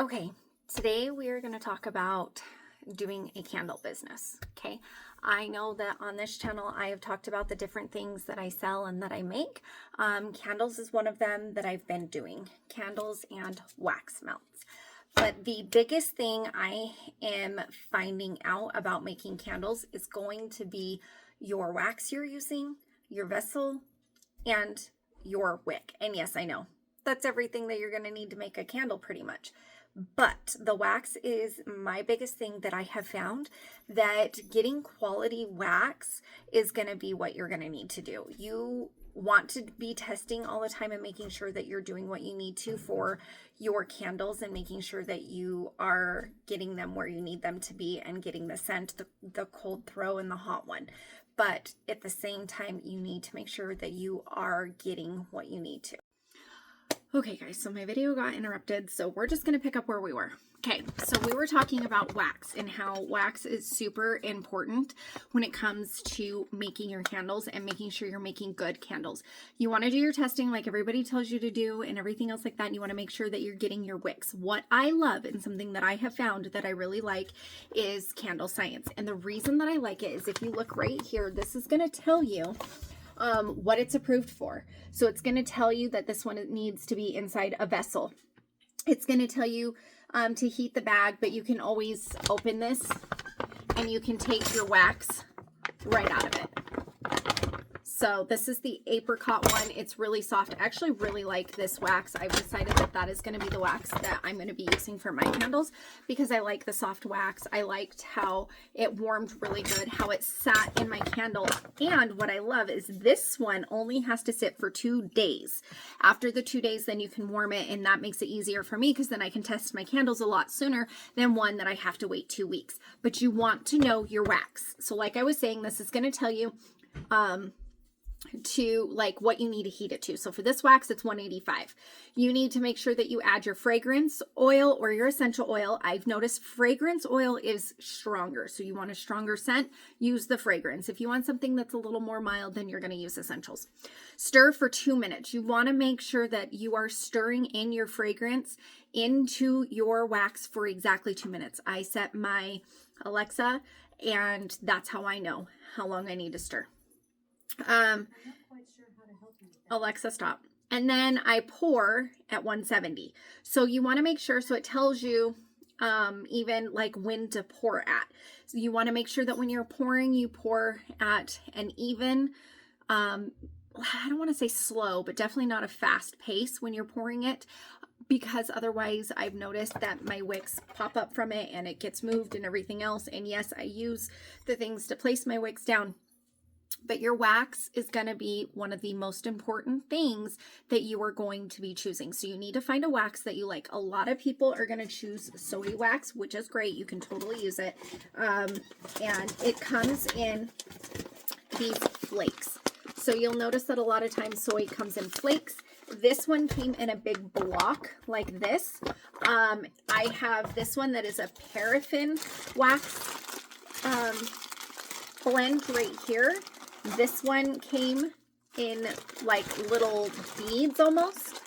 Okay, today we are going to talk about doing a candle business. Okay, I know that on this channel I have talked about the different things that I sell and that I make. Candles is one of them that I've been doing, candles and wax melts. But the biggest thing I am finding out about making candles is going to be your wax you're using, your vessel, and your wick. And yes, I know that's everything that you're going to need to make a candle pretty much. But the wax is my biggest thing that I have found, that getting quality wax is going to be what you're going to need to do. You want to be testing all the time and making sure that you're doing what you need to for your candles and making sure that you are getting them where you need them to be and getting the scent, the cold throw and the hot one. But at the same time, you need to make sure that you are getting what you need to. Okay guys, so my video got interrupted, so we're just going to pick up where we were. Okay, so we were talking about wax and how wax is super important when it comes to making your candles and making sure you're making good candles. You want to do your testing like everybody tells you to do and everything else like that, and you want to make sure that you're getting your wicks. What I love and something that I have found that I really like is Candle Science. And the reason that I like it is if you look right here, this is going to tell you what it's approved for. So it's going to tell you that this one needs to be inside a vessel. It's going to tell you to heat the bag, but you can always open this and you can take your wax right out of it. So this is the apricot one. It's really soft. I actually really like this wax. I've decided that that is going to be the wax that I'm going to be using for my candles because I like the soft wax. I liked how it warmed really good, how it sat in my candle. And what I love is this one only has to sit for 2 days. After the 2 days, then you can warm it, and that makes it easier for me because then I can test my candles a lot sooner than one that I have to wait 2 weeks. But you want to know your wax. So like I was saying, this is going to tell you to like what you need to heat it to. So for this wax, it's 185. You need to make sure that you add your fragrance oil or your essential oil. I've noticed fragrance oil is stronger. So you want a stronger scent, use the fragrance. If you want something that's a little more mild, then you're going to use essentials. Stir for 2 minutes. You want to make sure that you are stirring in your fragrance into your wax for exactly 2 minutes. I set my Alexa, and that's how I know how long I need to stir. I'm not quite sure how to help you with that. Alexa, stop. And then I pour at 170. So you want to make sure, so it tells you even like when to pour at. So you want to make sure that when you're pouring, you pour at an even, I don't want to say slow, but definitely not a fast pace when you're pouring it, because otherwise I've noticed that my wicks pop up from it and it gets moved and everything else. And yes, I use the things to place my wicks down. But your wax is going to be one of the most important things that you are going to be choosing. So you need to find a wax that you like. A lot of people are going to choose soy wax, which is great. You can totally use it. And it comes in these flakes. So you'll notice that a lot of times soy comes in flakes. This one came in a big block like this. I have this one that is a paraffin wax blend right here. This one came in like little beads almost.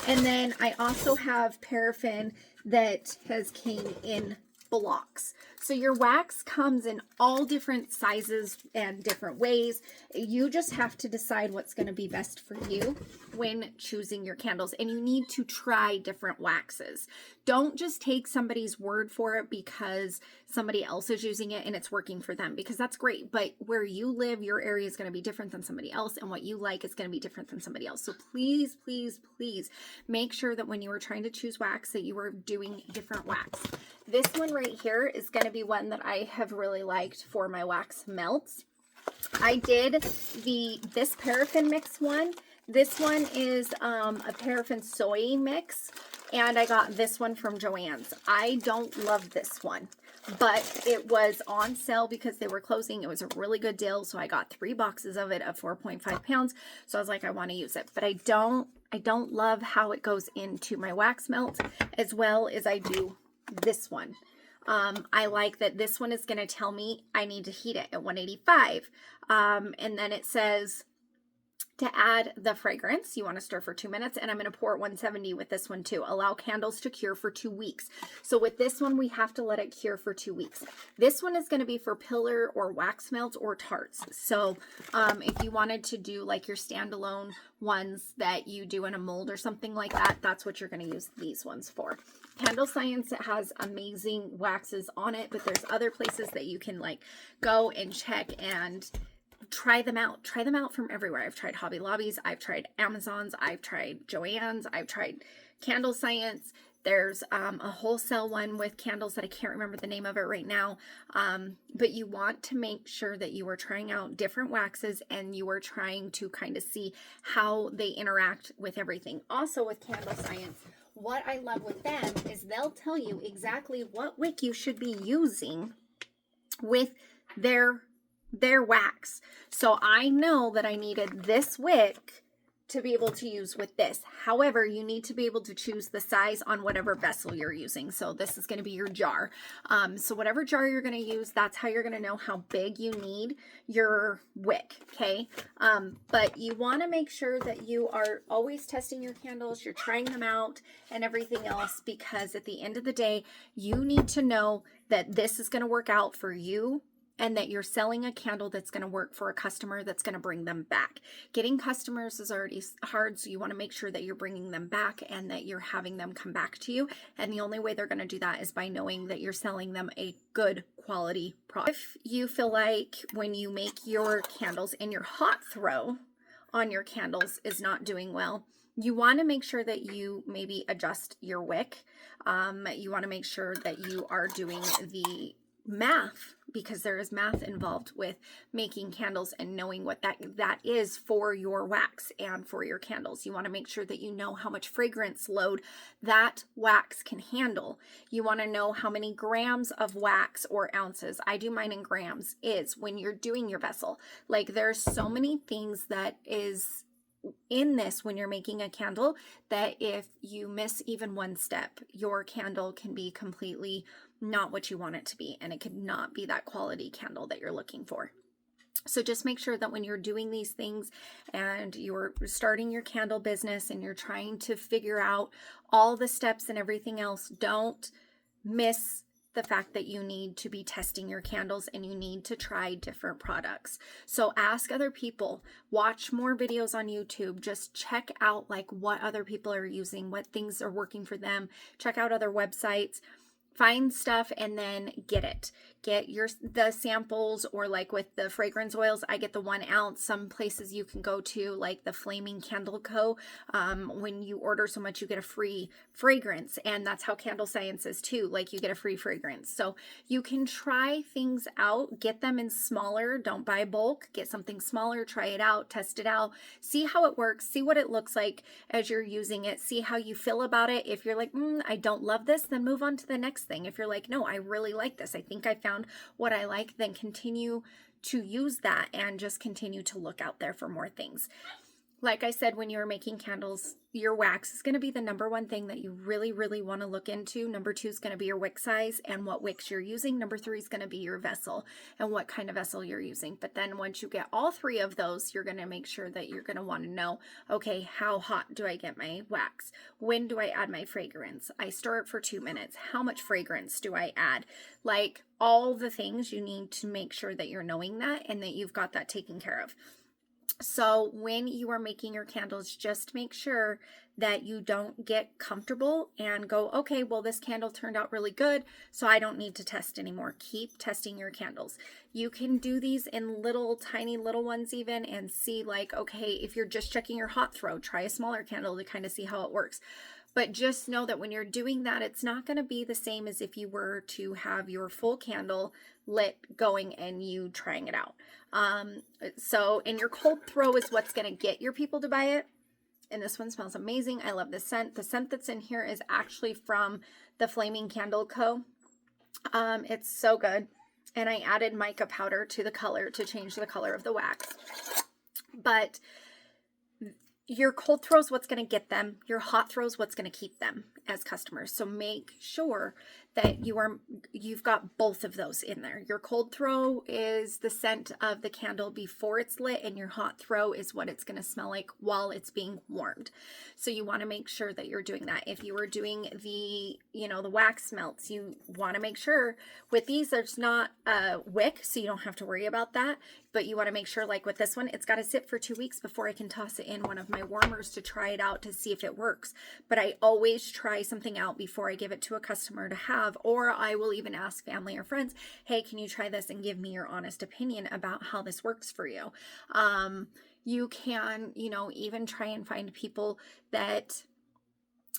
And then I also have paraffin that has came in blocks. So your wax comes in all different sizes and different ways. You just have to decide what's going to be best for you when choosing your candles. And you need to try different waxes. Don't just take somebody's word for it because somebody else is using it and it's working for them, because that's great. But where you live, your area is going to be different than somebody else, and what you like is going to be different than somebody else. So please, please, please make sure that when you are trying to choose wax that you are doing different wax. This one right here is going to be one that I have really liked for my wax melts. I did this paraffin mix one. This one is a paraffin soy mix, and I got this one from Joann's. I don't love this one, but it was on sale because they were closing. It was a really good deal, so I got 3 boxes of it of 4.5 pounds. So I was like, I want to use it, but I don't love how it goes into my wax melt as well as I do this one. I like that this one is going to tell me I need to heat it at 185. And then it says To add the fragrance, you want to stir for 2 minutes, and I'm going to pour at 170 with this one too. Allow candles to cure for 2 weeks. So with this one, we have to let it cure for 2 weeks. This one is going to be for pillar or wax melts or tarts. So if you wanted to do like your standalone ones that you do in a mold or something like that, that's what you're going to use these ones for. Candle Science has amazing waxes on it, but there's other places that you can like go and check and try them out. Try them out from everywhere. I've tried Hobby Lobbies, I've tried Amazon's, I've tried Joann's, I've tried Candle Science. There's a wholesale one with candles that I can't remember the name of it right now. But you want to make sure that you are trying out different waxes and you are trying to kind of see how they interact with everything. Also with Candle Science, what I love with them is they'll tell you exactly what wick you should be using with their wax. So I know that I needed this wick to be able to use with this. However, you need to be able to choose the size on whatever vessel you're using. So this is going to be your jar. So whatever jar you're going to use, that's how you're going to know how big you need your wick. Okay. But you want to make sure that you are always testing your candles, you're trying them out and everything else, because at the end of the day, you need to know that this is going to work out for you, and that you're selling a candle that's going to work for a customer that's going to bring them back. Getting customers is already hard, so you want to make sure that you're bringing them back and that you're having them come back to you. And the only way they're going to do that is by knowing that you're selling them a good quality product. If you feel like when you make your candles and your hot throw on your candles is not doing well, you want to make sure that you maybe adjust your wick. You want to make sure that you are doing the math, because there is math involved with making candles and knowing what that is for your wax and for your candles. You want to make sure that you know how much fragrance load that wax can handle. You want to know how many grams of wax or ounces, I do mine in grams, is when you're doing your vessel. Like there's so many things that is in this when you're making a candle that if you miss even one step, your candle can be completely not what you want it to be, and it could not be that quality candle that you're looking for. So just make sure that when you're doing these things and you're starting your candle business and you're trying to figure out all the steps and everything else, don't miss the fact that you need to be testing your candles and you need to try different products. So ask other people, watch more videos on YouTube, just check out like what other people are using, what things are working for them, check out other websites, find stuff and then get it. Get the samples, or like with the fragrance oils, I get the 1 ounce. Some places you can go to, like the Flaming Candle Co. When you order so much, you get a free fragrance, and that's how Candle Science is too. Like you get a free fragrance. So you can try things out, get them in smaller, don't buy bulk, get something smaller, try it out, test it out, see how it works, see what it looks like as you're using it, see how you feel about it. If you're like, I don't love this, then move on to the next thing. If you're like, no, I really like this, I think I found what I like, then continue to use that and just continue to look out there for more things. Like I said, when you're making candles, your wax is going to be the number one thing that you really, really want to look into. Number 2 is going to be your wick size and what wicks you're using. Number 3 is going to be your vessel and what kind of vessel you're using. But then once you get all 3 of those, you're going to make sure that you're going to want to know, okay, how hot do I get my wax? When do I add my fragrance? I stir it for 2 minutes. How much fragrance do I add? Like all the things, you need to make sure that you're knowing that and that you've got that taken care of. So when you are making your candles, just make sure that you don't get comfortable and go, okay, well, this candle turned out really good, so I don't need to test anymore. Keep testing your candles. You can do these in little, tiny little ones even and see like, okay, if you're just checking your hot throw, try a smaller candle to kind of see how it works. But just know that when you're doing that, it's not going to be the same as if you were to have your full candle lit going and you trying it out. So in your cold throw is what's going to get your people to buy it. And this one smells amazing. I love the scent. The scent that's in here is actually from the Flaming Candle Co. It's so good. And I added mica powder to the color to change the color of the wax. But your cold throw is what's going to get them. Your hot throw is what's going to keep them. as customers. So make sure that you've got both of those in there. Your cold throw is the scent of the candle before it's lit, and your hot throw is what it's going to smell like while it's being warmed. So you want to make sure that you're doing that. If you were doing the wax melts, you want to make sure with these there's not a wick, so you don't have to worry about that. But you want to make sure, like with this one, it's got to sit for 2 weeks before I can toss it in one of my warmers to try it out to see if it works. But I always try something out before I give it to a customer to have, or I will even ask family or friends, hey, can you try this and give me your honest opinion about how this works for you? You can, even try and find people that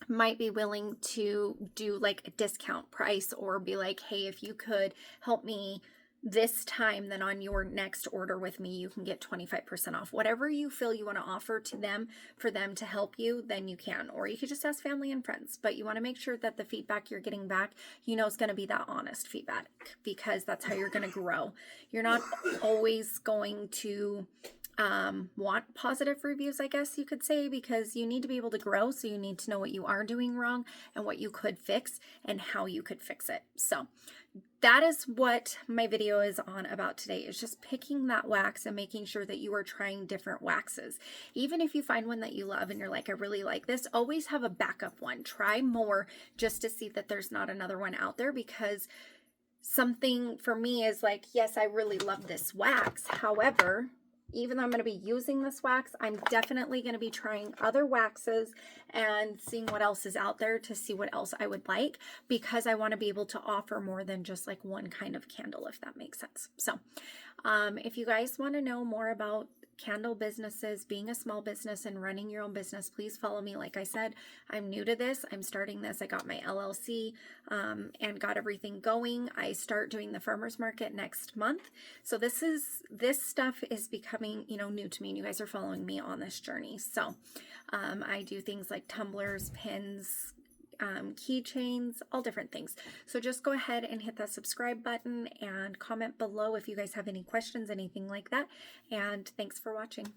might be willing to do like a discount price, or be like, hey, if you could help me this time, then on your next order with me, you can get 25% off. Whatever you feel you want to offer to them for them to help you, then you can. Or you could just ask family and friends. But you want to make sure that the feedback you're getting back, is going to be that honest feedback, because that's how you're going to grow. You're not always going to want positive reviews, I guess you could say, because you need to be able to grow. So you need to know what you are doing wrong and what you could fix and how you could fix it. So that is what my video is on about today, is just picking that wax and making sure that you are trying different waxes. Even if you find one that you love and you're like, I really like this, always have a backup one. Try more just to see that there's not another one out there, because something for me is like, yes, I really love this wax. However, even though I'm going to be using this wax, I'm definitely going to be trying other waxes and seeing what else is out there to see what else I would like, because I want to be able to offer more than just like one kind of candle, if that makes sense. So if you guys want to know more about candle businesses, being a small business and running your own business, please follow me. Like I said, I'm new to this. I'm starting this. I got my LLC and got everything going. I start doing the farmers market next month. So this stuff is becoming, new to me, and you guys are following me on this journey. So I do things like tumblers, pins, keychains, all different things. So just go ahead and hit that subscribe button and comment below if you guys have any questions, anything like that. And thanks for watching.